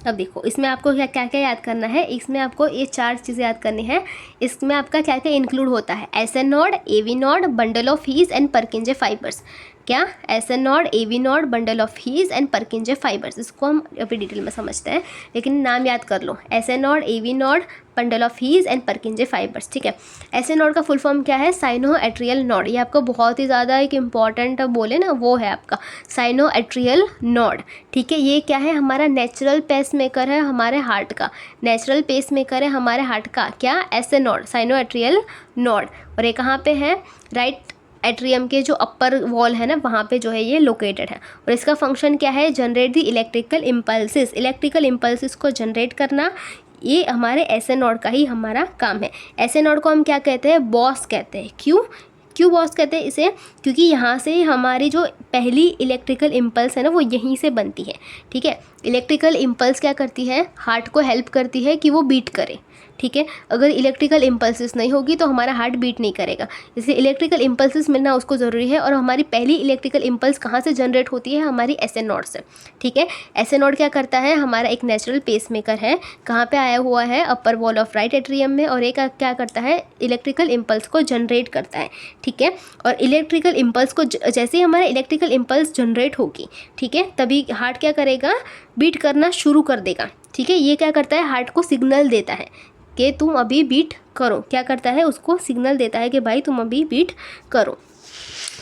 अब देखो इसमें आपको क्या क्या याद करना है, इसमें आपको ये 4 चीज़ें याद करनी है। इसमें आपका क्या क्या इंक्लूड होता है, SN node, AV node, bundle of His and Purkinje fibres. क्या, SN node, AV node, bundle of His and Purkinje fibres. इसको हम अभी डिटेल में समझते हैं, लेकिन नाम याद कर लो, SN node, AV node, bundle of His and Purkinje fibres, ठीक है। SN नोड का फुल फॉर्म क्या है, साइनो एट्रियल नोड। ये आपको बहुत ही ज़्यादा एक इम्पॉर्टेंट बोले ना, वो है आपका साइनो एट्रियल नोड, ठीक है। ये क्या है, हमारा नेचुरल पेस मेकर है हमारे हार्ट का, नेचुरल पेस मेकर है हमारे हार्ट का, क्या, SN node, cyano atrial node. और ये कहाँ पे है, राइट एट्रियम के जो अपर वॉल है ना वहाँ पे जो है ये लोकेटेड है। और इसका फंक्शन क्या है, generate the electrical impulses, electrical impulses को जनरेट करना, ये हमारे SN नोड का ही हमारा काम है। SN नोड को हम क्या कहते हैं, बॉस कहते हैं। क्यों बॉस कहते हैं इसे, क्योंकि यहाँ से हमारी जो पहली इलेक्ट्रिकल इम्पल्स है ना वो यहीं से बनती है, ठीक है। इलेक्ट्रिकल इम्पल्स क्या करती है, हार्ट को हेल्प करती है कि वो बीट करे, ठीक है। अगर इलेक्ट्रिकल इम्पल्सेस नहीं होगी तो हमारा हार्ट बीट नहीं करेगा, इसलिए इलेक्ट्रिकल इम्पल्सेस मिलना उसको ज़रूरी है। और हमारी पहली इलेक्ट्रिकल इम्पल्स कहाँ से जनरेट होती है, हमारी एस एन नोड से, ठीक है। एस एन नोड क्या करता है, हमारा एक नेचुरल पेसमेकर है, कहाँ पे आया हुआ है, अपर वॉल ऑफ राइट एट्रियम में, और एक क्या करता है, इलेक्ट्रिकल इम्पल्स को जनरेट करता है, ठीक है। और इलेक्ट्रिकल इम्पल्स को जैसे ही हमारा इलेक्ट्रिकल इम्पल्स जनरेट होगी, ठीक है, तभी हार्ट क्या करेगा, बीट करना शुरू कर देगा, ठीक है। ये क्या करता है, हार्ट को सिग्नल देता है कि तुम अभी बीट करो, क्या करता है, उसको सिग्नल देता है कि भाई तुम अभी बीट करो,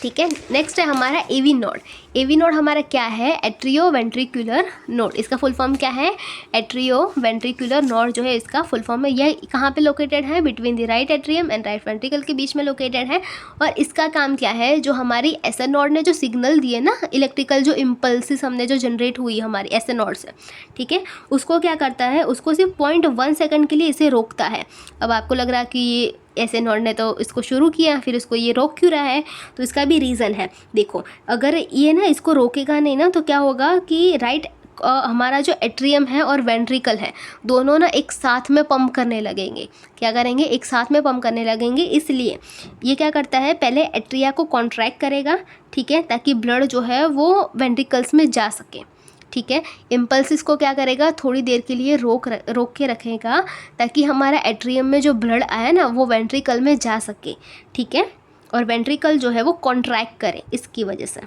ठीक है। नेक्स्ट है हमारा एवी नोड। एवी नोड हमारा क्या है, एट्रियो वेंट्रिकुलर नोड। इसका फुल फॉर्म क्या है, एट्रियो वेंट्रिकुलर नोड जो है इसका फुल फॉर्म है। यह कहाँ पे लोकेटेड है, between the right atrium and right ventricle के बीच में लोकेटेड है। और इसका काम क्या है, जो हमारी एसएन नोड ने जो सिग्नल दिए ना, इलेक्ट्रिकल जो इम्पल्सिस हमने जो जनरेट हुई हमारी एसएन नोड से, ठीक है, उसको क्या करता है, उसको सिर्फ 0.1 सेकंड के लिए इसे रोकता है। अब आपको लग रहा है कि ये एसएन नोड ने तो इसको शुरू किया, फिर इसको ये रोक क्यों रहा है, तो इसका भी रीज़न है। देखो, अगर ये ना इसको रोकेगा नहीं ना, तो क्या होगा कि राइट हमारा जो एट्रियम है और वेंट्रिकल है, दोनों ना एक साथ में पंप करने लगेंगे। क्या करेंगे, एक साथ में पंप करने लगेंगे। इसलिए ये क्या करता है, पहले एट्रिया को कॉन्ट्रैक्ट करेगा, ठीक है, ताकि ब्लड जो है वो वेंट्रिकल्स में जा सके, ठीक है। इम्पल्सिस को क्या करेगा, थोड़ी देर के लिए रोक के रखेगा, ताकि हमारा एट्रियम में जो ब्लड आया ना वो वेंट्रिकल में जा सके, ठीक है, और वेंट्रिकल जो है वो कॉन्ट्रैक्ट करे इसकी वजह से,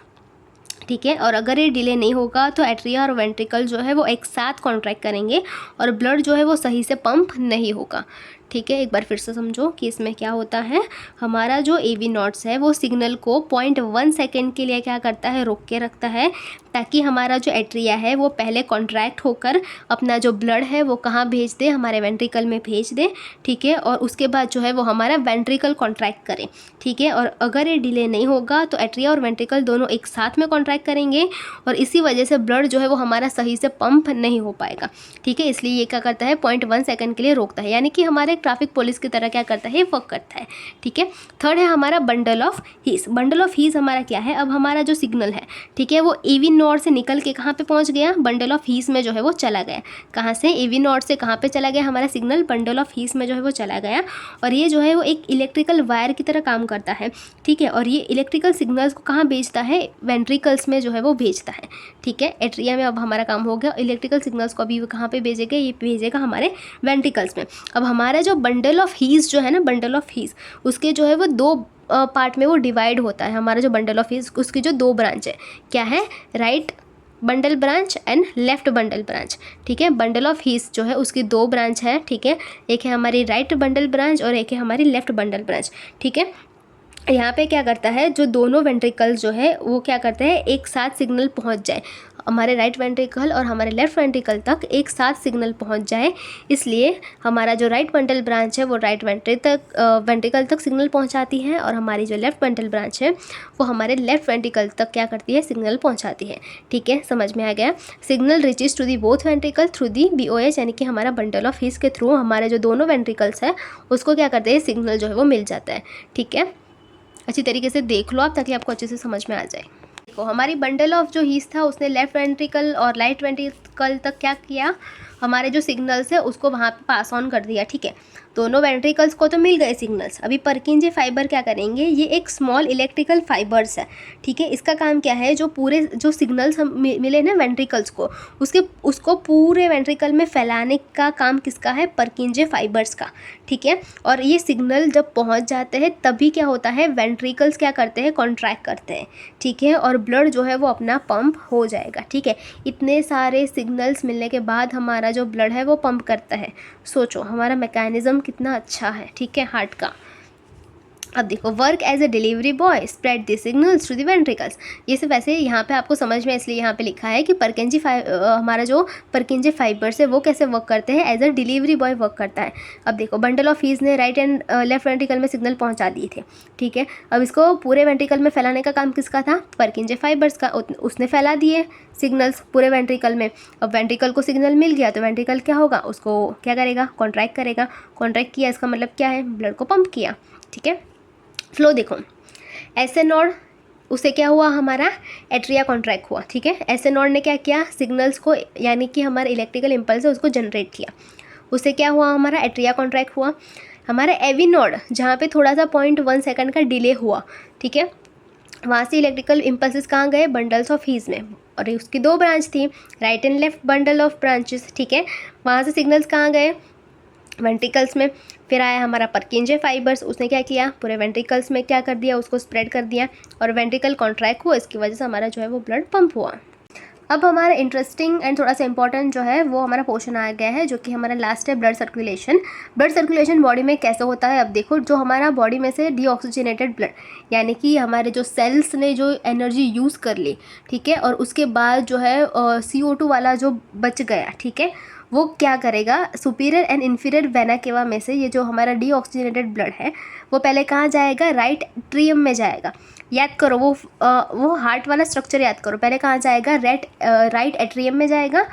ठीक है। और अगर ये डिले नहीं होगा तो एट्रिया और वेंट्रिकल जो है वो एक साथ कॉन्ट्रैक्ट करेंगे और ब्लड जो है वो सही से पंप नहीं होगा, ठीक है। एक बार फिर से समझो कि इसमें क्या होता है, हमारा जो एवी नोड्स है वो सिग्नल को 0.1 सेकेंड के लिए क्या करता है, रोक के रखता है, ताकि हमारा जो एट्रिया है वो पहले कॉन्ट्रैक्ट होकर अपना जो ब्लड है वो कहाँ भेज दे, हमारे वेंट्रिकल में भेज दे, ठीक है। और उसके बाद जो है वो हमारा वेंट्रिकल कॉन्ट्रैक्ट करे, ठीक है। और अगर ये डिले नहीं होगा तो एट्रिया और वेंट्रिकल दोनों एक साथ में कॉन्ट्रैक्ट करेंगे और इसी वजह से ब्लड जो है वो हमारा सही से पंप नहीं हो पाएगा, ठीक है। इसलिए ये क्या करता है, 0.1 सेकेंड के लिए रोकता है, यानी कि हमारे ट्रैफिक पुलिस की तरह क्या करता है, वर्क करता है, ठीक है। थर्ड है हमारा bundle of his. Bundle of his हमारा क्या है, अब हमारा जो सिग्नल है, ठीक है, वो एवी नोड से निकल के कहाँ पे पहुँच गया, बंडल ऑफ हीस में जो है वो चला गया। कहाँ से, एवी नोड से कहाँ पे चला गया, हमारा सिग्नल बंडल ऑफ हीस में जो है वो चला गया। और ये जो है वो एक इलेक्ट्रिकल वायर की तरह काम करता है, ठीक है। और ये इलेक्ट्रिकल सिग्नल्स को कहाँ भेजता है, वेंट्रिकल्स में जो है वो भेजता है, ठीक है। एट्रिया में अब हमारा काम हो गया, इलेक्ट्रिकल सिग्नल्स को अभी कहाँ पे भेजेगा, ये भेजेगा हमारे वेंट्रिकल्स में। अब हमारा जो बंडल ऑफ हीस जो है ना, बंडल ऑफ हीस, उसके जो है वो दो पार्ट में वो डिवाइड होता है। हमारा जो बंडल ऑफ हीस, उसकी जो दो ब्रांच है, क्या है, right bundle branch and left bundle branch, ठीक है। बंडल ऑफ हीस जो है उसकी दो ब्रांच है, ठीक है, एक है हमारी राइट बंडल ब्रांच और एक है हमारी लेफ्ट बंडल ब्रांच, ठीक है। यहाँ पे क्या करता है, जो दोनों वेंट्रिकल्स जो है वो क्या करते हैं, एक साथ सिग्नल पहुँच जाए, हमारे राइट वेंट्रिकल और हमारे लेफ्ट वेंट्रिकल तक एक साथ सिग्नल पहुंच जाए। इसलिए हमारा जो राइट बंडल ब्रांच है वो राइट वेंट्रिकल तक सिग्नल पहुंचाती है और हमारी जो लेफ्ट बंडल ब्रांच है वो हमारे लेफ्ट वेंट्रिकल तक क्या करती है, सिग्नल पहुंचाती है, ठीक है। समझ में आ गया। Signal reaches to the both ventricle through the BOH, यानी कि हमारा बंडल ऑफ हीस के थ्रू हमारे जो दोनों वेंट्रिकल्स है उसको क्या करते हैं, सिग्नल जो है वो मिल जाता है, ठीक है। अच्छी तरीके से देख लो आप, ताकि आपको अच्छे से समझ में आ जाए। देखो, हमारी बंडल ऑफ जो हीस था उसने लेफ्ट वेंट्रिकल और राइट वेंट्रिकल तक क्या किया, हमारे जो सिग्नल्स है उसको वहाँ पे पास ऑन कर दिया, ठीक है। दोनों वेंट्रिकल्स को तो मिल गए सिग्नल्स। अभी परकिंजे फाइबर क्या करेंगे, ये एक स्मॉल इलेक्ट्रिकल फाइबर्स है, ठीक है। इसका काम क्या है, जो पूरे जो सिग्नल्स हम मिले ना वेंट्रिकल्स को, उसको पूरे वेंट्रिकल में फैलाने का काम किसका है, परकिंजे फाइबर्स का, ठीक है। और ये सिग्नल जब पहुंच जाते हैं तभी क्या होता है, वेंट्रिकल्स क्या करते हैं, कॉन्ट्रैक्ट करते हैं, ठीक है। और ब्लड जो है वो अपना पंप हो जाएगा, ठीक है। इतने सारे सिग्नल्स मिलने के बाद हमारा जो ब्लड है वो पंप करता है। सोचो हमारा मैकेनिज्म कितना अच्छा है, ठीक है, हार्ट का। अब देखो, work as a delivery boy spread the signals to the ventricles. ये सिर्फ वैसे यहाँ पे आपको समझ में इसलिए यहाँ पे लिखा है कि हमारा जो परकिंजे फाइबर्स है वो कैसे वर्क करते हैं, as a delivery boy work करता है। अब देखो, बंडल ऑफ हीस ने राइट एंड लेफ्ट वेंट्रिकल में सिग्नल पहुँचा दिए थे, ठीक है। अब इसको पूरे वेंट्रिकल में फैलाने का काम किसका था, परकिंजे फाइबर्स का। उसने फैला दिए सिग्नल्स पूरे वेंट्रिकल में। अब वेंट्रिकल को सिग्नल मिल गया तो वेंट्रिकल क्या होगा, उसको क्या करेगा, कॉन्ट्रैक्ट करेगा। कॉन्ट्रैक्ट किया, इसका मतलब क्या है, ब्लड को पंप किया, ठीक है। फ्लो देखो, एसएन नोड उससे क्या हुआ, हमारा एट्रिया कॉन्ट्रैक्ट हुआ। ठीक है, एसए नोड ने क्या किया, सिग्नल्स को यानी कि हमारे इलेक्ट्रिकल इम्पल्स है उसको जनरेट किया, उससे क्या हुआ, हमारा एट्रिया कॉन्ट्रैक्ट हुआ। हमारा एवी नोड जहाँ पे थोड़ा सा 0.1 सेकंड का डिले हुआ, ठीक है, वहाँ से इलेक्ट्रिकल इम्पल्सेस कहाँ गए, बंडल्स ऑफ हीज में, और उसकी 2 ब्रांच थी, right and left bundle of branches. ठीक है, वहाँ से सिग्नल्स कहाँ गए, वेंट्रिकल्स में। फिर आया हमारा पर्किंजे फाइबर्स, उसने क्या किया, पूरे वेंट्रिकल्स में क्या कर दिया, उसको स्प्रेड कर दिया, और वेंट्रिकल कॉन्ट्रैक्ट हुआ, इसकी वजह से हमारा जो है वो ब्लड पंप हुआ। अब हमारा इंटरेस्टिंग एंड थोड़ा सा इंपॉर्टेंट जो है वो हमारा पोर्शन आ गया है, जो कि हमारा लास्ट है, blood circulation. Blood circulation body में कैसे होता है, अब देखो, जो हमारा बॉडी में से डीऑक्सीजनेटेड ब्लड, यानी कि हमारे जो सेल्स ने जो एनर्जी यूज़ कर ली, ठीक है, और उसके बाद जो है CO2 वाला जो बच गया, ठीक है, वो क्या करेगा, सुपीरियर एंड इन्फीरियर वेना केवा में से ये जो हमारा डीऑक्सीजनेटेड ब्लड है वो पहले कहाँ जाएगा, राइट एट्रियम में जाएगा। याद करो वो हार्ट वाला स्ट्रक्चर याद करो, पहले कहाँ जाएगा, राइट एट्रियम में जाएगा।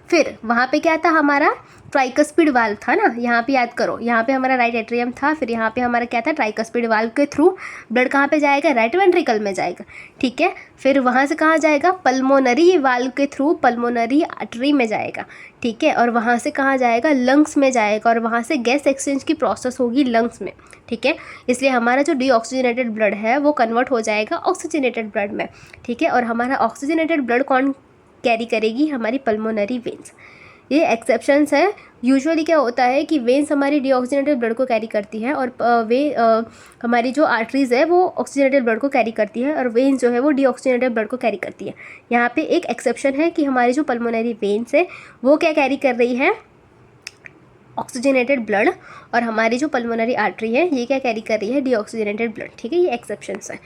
फिर वहाँ पे क्या था, हमारा ट्राइकस्पिड वाल्व था ना, यहाँ पे याद करो, यहाँ पे हमारा राइट एट्रियम था, फिर यहाँ पे हमारा क्या था, ट्राइकस्पिड वाल्व के थ्रू ब्लड कहाँ पे जाएगा, राइट वेंट्रिकल में जाएगा। ठीक है, फिर वहाँ से कहाँ जाएगा, पल्मोनरी वाल्व के थ्रू पल्मोनरी आर्टरी में जाएगा। ठीक है, और वहाँ से कहाँ जाएगा, लंग्स में जाएगा, और वहाँ से गैस एक्सचेंज की प्रोसेस होगी लंग्स में। ठीक है, इसलिए हमारा जो डीऑक्सीजनेटेड ब्लड है वो कन्वर्ट हो जाएगा ऑक्सीजनेटेड ब्लड में। ठीक है, और हमारा ऑक्सीजनेटेड ब्लड कौन कैरी करेगी, हमारी पल्मोनरी वेन्स। ये एक्सेप्शंस है, यूजुअली क्या होता है कि वेन्स हमारी डीऑक्सीजनेटेड ब्लड को कैरी करती है, और हमारी जो आर्टरीज़ है वो ऑक्सीजनेटेड ब्लड को कैरी करती है, और वेन्स जो है वो डीऑक्सीजनेटेड ब्लड को कैरी करती है। यहाँ पे एक एक्सेप्शन है कि हमारी जो पल्मोनरी वेन्स है वो क्या कैरी कर रही है, ऑक्सीजनेटेड ब्लड, और हमारी जो पल्मोनरी आर्टरी है ये क्या कैरी कर रही है, डीऑक्सीजनेटेड ब्लड। ठीक है, ये एक्सेप्शंस है।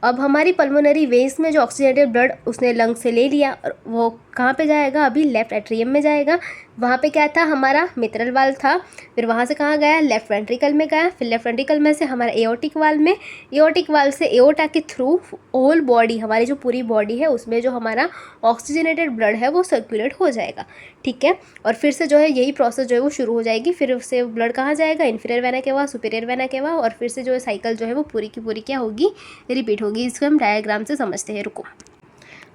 अब हमारी पल्मोनरी वेन्स में जो ऑक्सीजनेटेड ब्लड उसने लंग से ले लिया, और वो कहाँ पे जाएगा, अभी लेफ्ट एट्रियम में जाएगा। वहाँ पे क्या था, हमारा मित्रल वाल्व था, फिर वहाँ से कहाँ गया, लेफ्ट वेंट्रिकल में गया, फिर लेफ्ट वेंट्रिकल में से हमारा एओर्टिक वाल्व में, एओर्टिक वाल्व से एओर्टा के थ्रू होल बॉडी, हमारी जो पूरी बॉडी है उसमें जो हमारा ऑक्सीजनेटेड ब्लड है वो सर्कुलेट हो जाएगा। ठीक है, और फिर से जो है यही प्रोसेस जो है वो शुरू हो जाएगी, फिर से ब्लड कहाँ जाएगा, इन्फीरियर वेना केवा, सुपीरियर वेना केवा, और फिर से जो है साइकिल जो है वो पूरी की पूरी क्या होगी, रिपीट होगी। इसको हम डायग्राम से समझते हैं, रुको।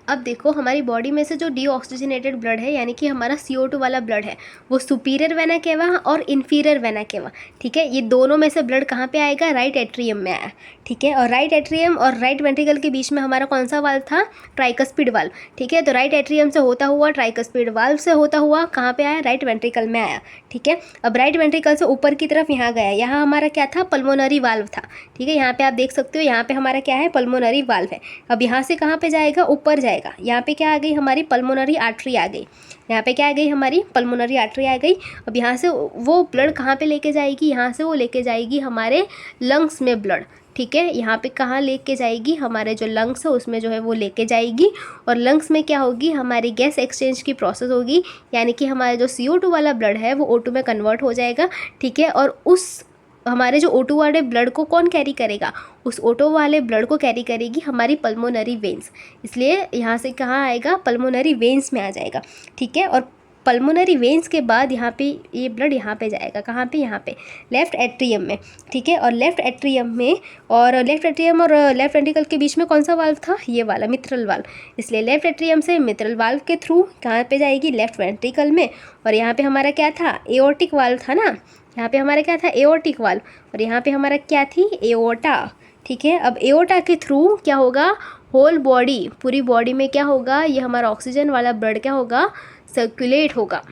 अब देखो, हमारी बॉडी में से जो डीऑक्सीजनेटेड ब्लड है यानी कि हमारा CO2 वाला ब्लड है वो सुपीरियर वेना केवा और इन्फीरियर वेना केवा, ठीक है, ये दोनों में से ब्लड कहाँ पे आएगा, राइट एट्रियम में आया। ठीक है, और राइट एट्रियम और राइट वेंट्रिकल के बीच में हमारा कौन सा वाल्व था, ट्राइकस्पिड वाल्व। ठीक है, तो राइट एट्रियम से होता हुआ ट्राइकस्पिड वाल्व से होता हुआ कहाँ पे आया, राइट वेंट्रिकल में आया। ठीक है, अब राइट वेंट्रिकल से ऊपर की तरफ यहाँ गया, यहाँ हमारा क्या था, पल्मोनरी वाल्व था। ठीक है, यहाँ पे आप देख सकते हो, यहाँ पे हमारा क्या है, पल्मोनरी वाल्व है। अब यहाँ से कहाँ पे जाएगा, ऊपर जाएगा, यहाँ पे क्या आ गई, हमारी पल्मोनरी आर्टरी आ गई, यहाँ पे क्या आ गई, हमारी पल्मोनरी आर्टरी आ गई। अब यहाँ से वो ब्लड कहाँ पे लेके जाएगी, यहाँ से वो लेके जाएगी हमारे लंग्स में ब्लड। ठीक है, यहाँ पे कहाँ लेके जाएगी, हमारे जो लंग्स है उसमें जो है वो लेके जाएगी, और लंग्स में क्या होगी, हमारी गैस एक्सचेंज की प्रोसेस होगी, यानी कि हमारा जो CO2 वाला ब्लड है वो O2 में कन्वर्ट हो जाएगा। ठीक है, और उस हमारे जो O2 वाले ब्लड को कौन कैरी करेगा, उस O2 वाले ब्लड को कैरी करेगी हमारी पल्मोनरी वेन्स, इसलिए यहाँ से कहाँ आएगा, पल्मोनरी वेन्स में आ जाएगा। ठीक है, और पल्मोनरी वेन्स के बाद यहाँ पे ये ब्लड यहाँ पे जाएगा, कहाँ पे, यहाँ पे लेफ्ट एट्रियम में। ठीक है, और लेफ्ट एट्रियम में और लेफ्ट एट्रियम और लेफ्ट वेंट्रिकल के बीच में कौन सा वाल्व था, ये वाला मित्रल वाल्व, इसलिए लेफ्ट एट्रियम से मित्रल वाल्व के थ्रू कहाँ पे जाएगी, लेफ्ट वेंट्रिकल में। और यहाँ पे हमारा क्या था, एओर्टिक वाल्व था ना, यहाँ पे हमारा क्या था, एओर्टिक वाल्व, और यहाँ पे हमारा क्या थी, एओर्टा। ठीक है, अब एओर्टा के थ्रू क्या होगा, होल बॉडी, पूरी बॉडी में क्या होगा, ये हमारा ऑक्सीजन वाला ब्लड क्या होगा, सर्कुलेट होगा।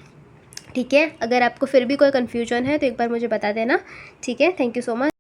ठीक है, अगर आपको फिर भी कोई कन्फ्यूजन है तो एक बार मुझे बता देना। ठीक है, थैंक यू सो मच।